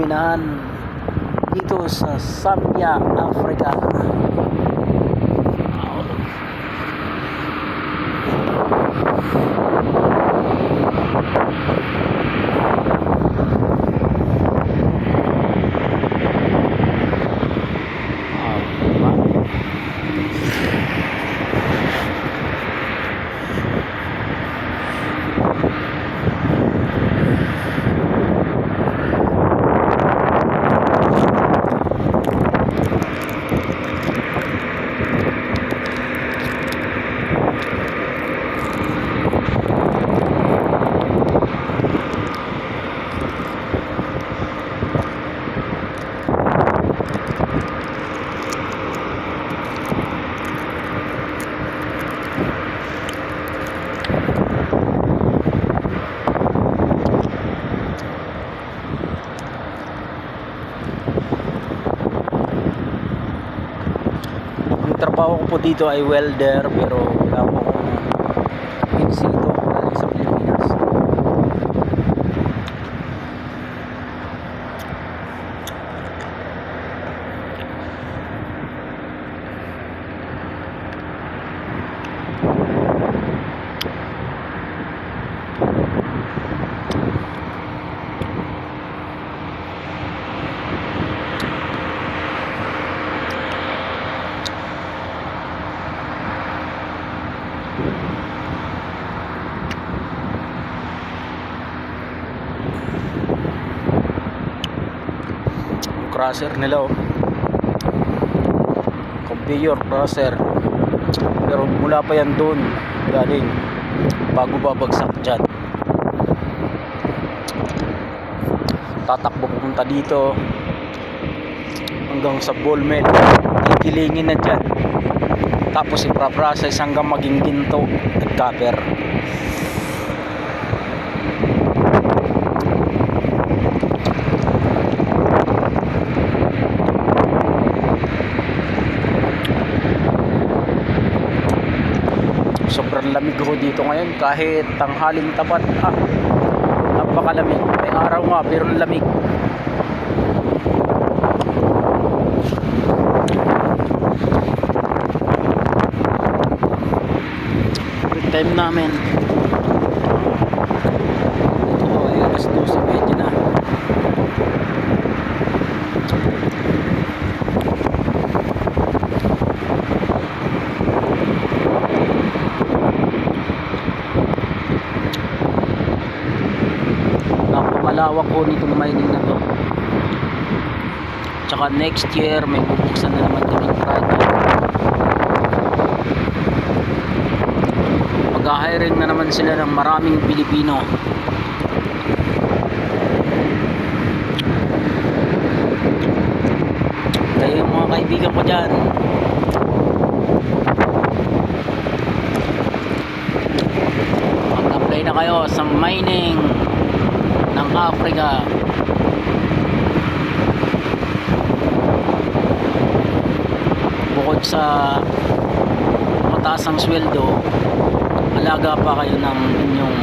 minahan dito sa Zambia, Africa. Ang trabaho ko po dito ay welder, pero wala po akong in situ galing sa Pilipinas. Crusher nila, oh, conveyor crusher, pero mula pa yan doon galing bago babagsak dyan. Tatakbo pupunta dito hanggang sa ball mill, kikilingin na dyan, tapos ipaprocess hanggang maging ginto at copper. Sobrang lamig ho dito ngayon, kahit tanghaling tapat. Napakalamig. May araw nga pero lamig. Break time namin. Ito ay alas 12:30 na. Malawak po nitong mining na to. Tsaka next year may bubuksan na naman kaming project. Mag-hiring na naman sila ng maraming Pilipino. Kayo mga kaibigan ko dyan, mag-apply na kayo sa mining ng Africa. Bukod sa mataas ang sweldo, alaga pa kayo ng inyong